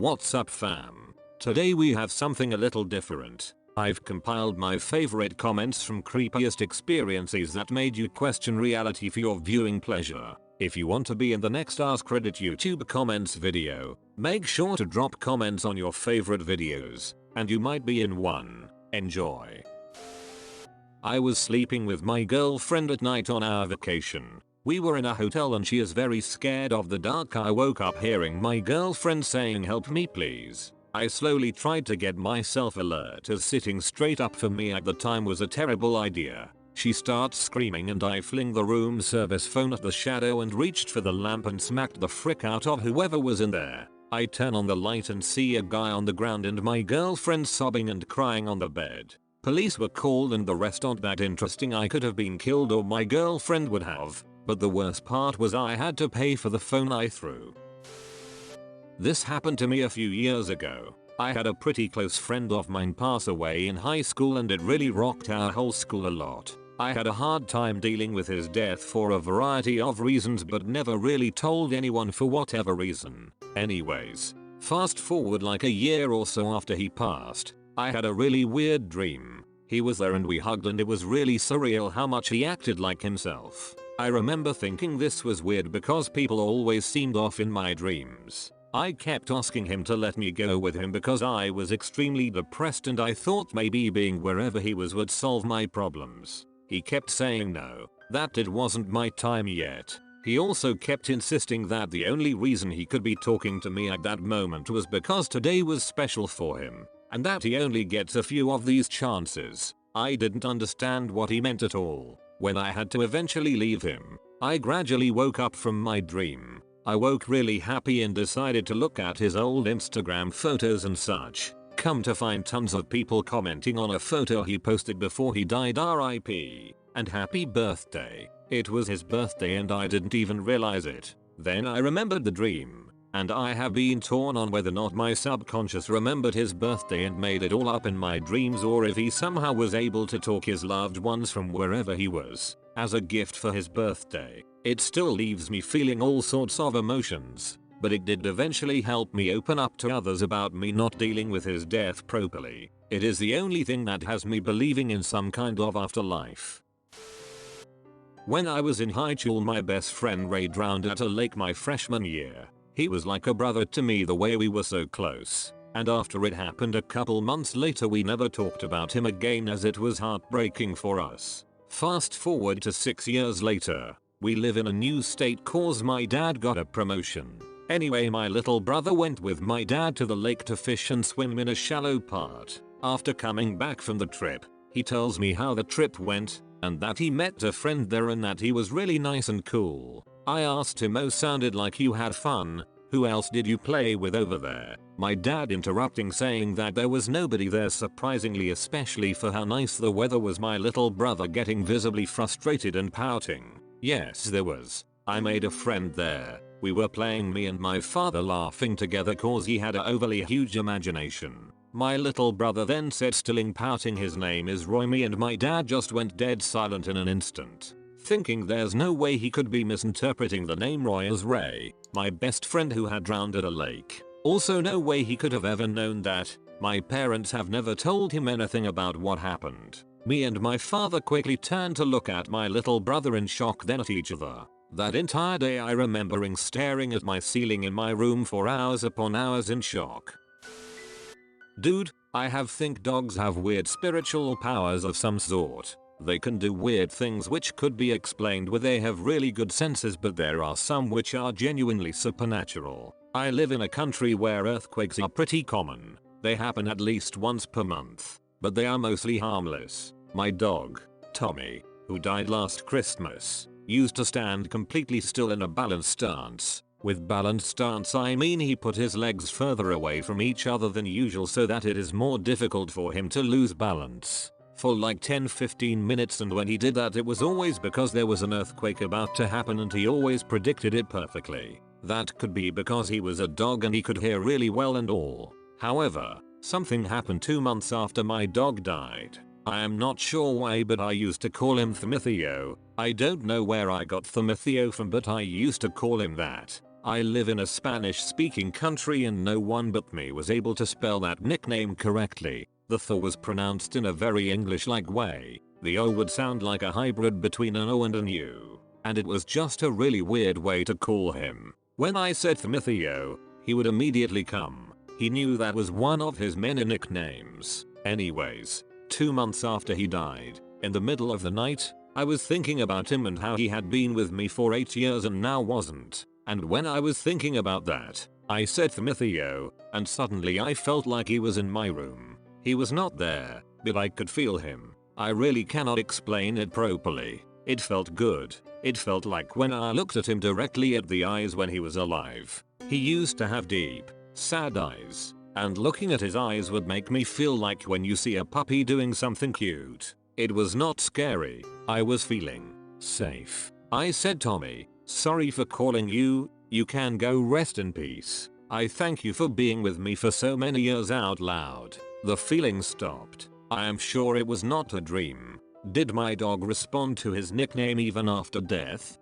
What's up fam? Today we have something a little different. I've compiled my favorite comments from Creepiest experiences that made you question reality for your viewing pleasure. If you want to be in the next AskReddit YouTube comments video, make sure to drop comments on your favorite videos, and you might be in one. Enjoy. I was sleeping with my girlfriend at night on our vacation. We were in a hotel and she is very scared of the dark. I woke up hearing my girlfriend saying, "Help me please." I slowly tried to get myself alert as sitting straight up for me at the time was a terrible idea. She starts screaming and I fling the room service phone at the shadow and reached for the lamp and smacked the frick out of whoever was in there. I turn on the light and see a guy on the ground and my girlfriend sobbing and crying on the bed. Police were called and the rest aren't that interesting. I could have been killed or my girlfriend would have, but the worst part was I had to pay for the phone I threw. This happened to me a few years ago. I had a pretty close friend of mine pass away in high school and it really rocked our whole school a lot. I had a hard time dealing with his death for a variety of reasons but never really told anyone for whatever reason. Anyways, fast forward like a year or so after he passed, I had a really weird dream. He was there and we hugged and it was really surreal how much he acted like himself. I remember thinking this was weird because people always seemed off in my dreams. I kept asking him to let me go with him because I was extremely depressed and I thought maybe being wherever he was would solve my problems. He kept saying no, that it wasn't my time yet. He also kept insisting that the only reason he could be talking to me at that moment was because today was special for him, and that he only gets a few of these chances. I didn't understand what he meant at all. When I had to eventually leave him, I gradually woke up from my dream. I woke really happy and decided to look at his old Instagram photos and such. Come to find tons of people commenting on a photo he posted before he died, RIP, and happy birthday. It was his birthday and I didn't even realize it. Then I remembered the dream, and I have been torn on whether or not my subconscious remembered his birthday and made it all up in my dreams or if he somehow was able to talk his loved ones from wherever he was as a gift for his birthday. It still leaves me feeling all sorts of emotions, but it did eventually help me open up to others about me not dealing with his death properly. It is the only thing that has me believing in some kind of afterlife. When I was in high school, my best friend Ray drowned at a lake my freshman year. He was like a brother to me the way we were so close. And after it happened a couple months later we never talked about him again as it was heartbreaking for us. Fast forward to 6 years later. We live in a new state cause my dad got a promotion. Anyway, my little brother went with my dad to the lake to fish and swim in a shallow part. After coming back from the trip, he tells me how the trip went and that he met a friend there and that he was really nice and cool. I asked him, "Oh, sounded like you had fun. Who else did you play with over there?" My dad interrupting saying that there was nobody there, surprisingly, especially for how nice the weather was. My little brother getting visibly frustrated and pouting. "Yes, there was. I made a friend there. We were playing, me and my father laughing together cause he had a overly huge imagination." My little brother then said, still pouting, "His name is Roy." Me and my dad just went dead silent in an instant, thinking there's no way he could be misinterpreting the name Roy as Ray, my best friend who had drowned at a lake. Also no way he could have ever known that. My parents have never told him anything about what happened. Me and my father quickly turned to look at my little brother in shock, then at each other. That entire day I remembering staring at my ceiling in my room for hours upon hours in shock. Dude, I think dogs have weird spiritual powers of some sort. They can do weird things which could be explained with they have really good senses, but there are some which are genuinely supernatural. I live in a country where earthquakes are pretty common. They happen at least once per month, but they are mostly harmless. My dog, Tommy, who died last Christmas, used to stand completely still in a balanced stance. With balanced stance I mean he put his legs further away from each other than usual so that it is more difficult for him to lose balance. For like 10-15 minutes, and when he did that it was always because there was an earthquake about to happen and he always predicted it perfectly. That could be because he was a dog and he could hear really well and all. However, something happened 2 months after my dog died. I am not sure why, but I used to call him Themithio. I don't know where I got Themithio from, but I used to call him that. I live in a Spanish speaking country and no one but me was able to spell that nickname correctly. The th was pronounced in a very English-like way. The O would sound like a hybrid between an O and an U. And it was just a really weird way to call him. When I said Thmithio, he would immediately come. He knew that was one of his many nicknames. Anyways, 2 months after he died, in the middle of the night, I was thinking about him and how he had been with me for 8 years and now wasn't. And when I was thinking about that, I said Thmithio, and suddenly I felt like he was in my room. He was not there, but I could feel him. I really cannot explain it properly. It felt good. It felt like when I looked at him directly at the eyes when he was alive. He used to have deep, sad eyes, and looking at his eyes would make me feel like when you see a puppy doing something cute. It was not scary. I was feeling safe. I said, Tommy, sorry for calling you. You can go rest in peace. I thank you for being with me for so many years out loud. The feeling stopped. I am sure it was not a dream. Did my dog respond to his nickname even after death?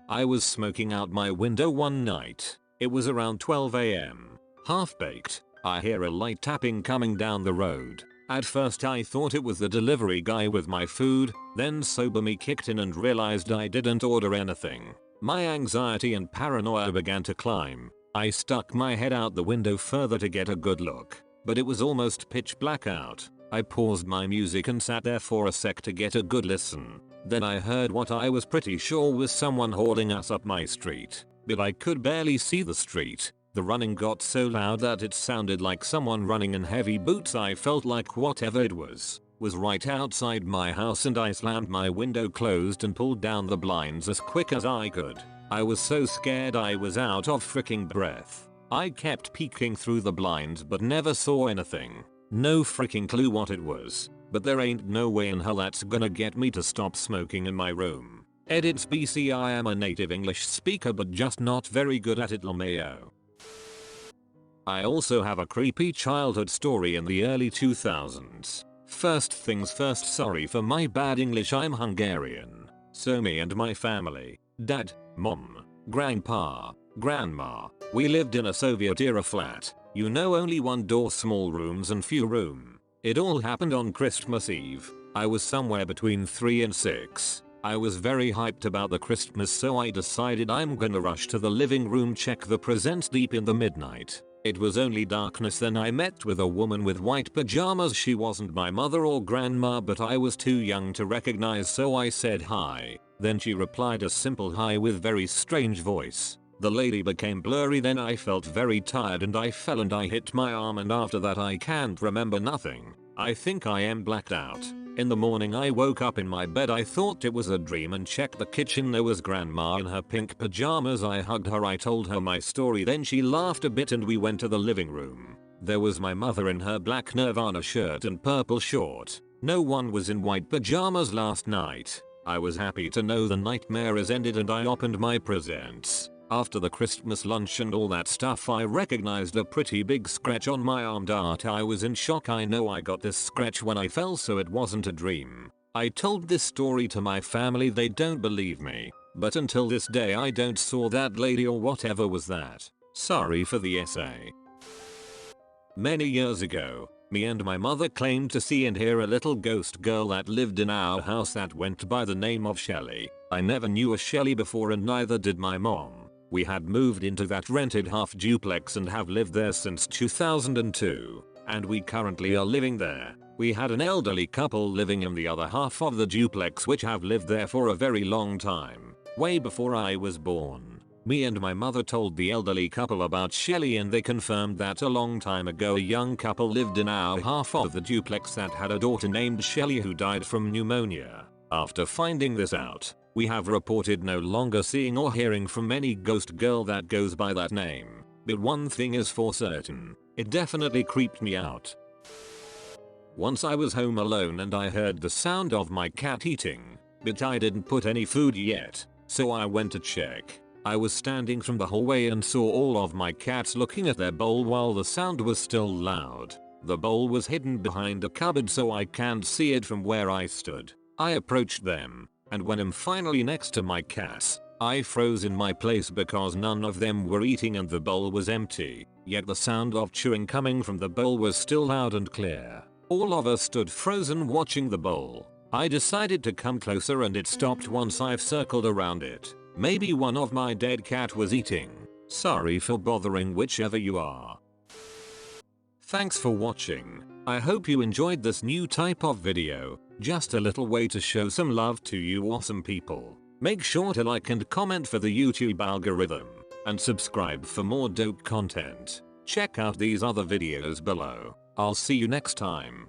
I was smoking out my window one night. It was around 12 AM. Half-baked. I hear a light tapping coming down the road. At first I thought it was the delivery guy with my food, then sober me kicked in and realized I didn't order anything. My anxiety and paranoia began to climb. I stuck my head out the window further to get a good look, but it was almost pitch black out. I paused my music and sat there for a sec to get a good listen. Then I heard what I was pretty sure was someone hauling us up my street, but I could barely see the street. The running got so loud that it sounded like someone running in heavy boots. I felt like whatever it was right outside my house, and I slammed my window closed and pulled down the blinds as quick as I could. I was so scared I was out of freaking breath. I kept peeking through the blinds but never saw anything. No freaking clue what it was, but there ain't no way in hell that's gonna get me to stop smoking in my room. Edits BC. I am a native English speaker but just not very good at it, LMAO. I also have a creepy childhood story in the early 2000s. First things first, sorry for my bad English, I'm Hungarian. So me and my family, dad, mom, grandpa, grandma, we lived in a Soviet era flat. You know, only one door, small rooms and few room. It all happened on Christmas Eve. I was somewhere between 3 and 6. I was very hyped about the Christmas, so I decided I'm gonna rush to the living room, check the presents deep in the midnight. It was only darkness. Then I met with a woman with white pajamas. She wasn't my mother or grandma, but I was too young to recognize, so I said hi. Then she replied a simple hi with very strange voice. The lady became blurry. Then I felt very tired and I fell and I hit my arm, and after that I can't remember nothing. I think I am blacked out. In the morning I woke up in my bed. I thought it was a dream and checked the kitchen. There was grandma in her pink pajamas. I hugged her. I told her my story. Then she laughed a bit and we went to the living room. There was my mother in her black Nirvana shirt and purple short. No one was in white pajamas last night. I was happy to know the nightmare has ended and I opened my presents. After the Christmas lunch and all that stuff, I recognized a pretty big scratch on my arm. I was in shock. I know I got this scratch when I fell, so it wasn't a dream. I told this story to my family. They don't believe me, but until this day I don't saw that lady or whatever was that. Sorry for the essay. Many years ago, me and my mother claimed to see and hear a little ghost girl that lived in our house that went by the name of Shelly. I never knew a Shelly before and neither did my mom. We had moved into that rented half duplex and have lived there since 2002, and we currently are living there. We had an elderly couple living in the other half of the duplex which have lived there for a very long time, way before I was born. Me and my mother told the elderly couple about Shelly and they confirmed that a long time ago a young couple lived in our half of the duplex that had a daughter named Shelly who died from pneumonia. After finding this out, we have reported no longer seeing or hearing from any ghost girl that goes by that name. But one thing is for certain, it definitely creeped me out. Once I was home alone and I heard the sound of my cat eating, but I didn't put any food yet, so I went to check. I was standing from the hallway and saw all of my cats looking at their bowl while the sound was still loud. The bowl was hidden behind a cupboard so I can't see it from where I stood. I approached them, and when I'm finally next to my cats, I froze in my place because none of them were eating and the bowl was empty, yet the sound of chewing coming from the bowl was still loud and clear. All of us stood frozen watching the bowl. I decided to come closer and it stopped once I've circled around it. Maybe one of my dead cat was eating. Sorry for bothering whichever you are. Thanks for watching. I hope you enjoyed this new type of video. Just a little way to show some love to you awesome people. Make sure to like and comment for the YouTube algorithm. And subscribe for more dope content. Check out these other videos below. I'll see you next time.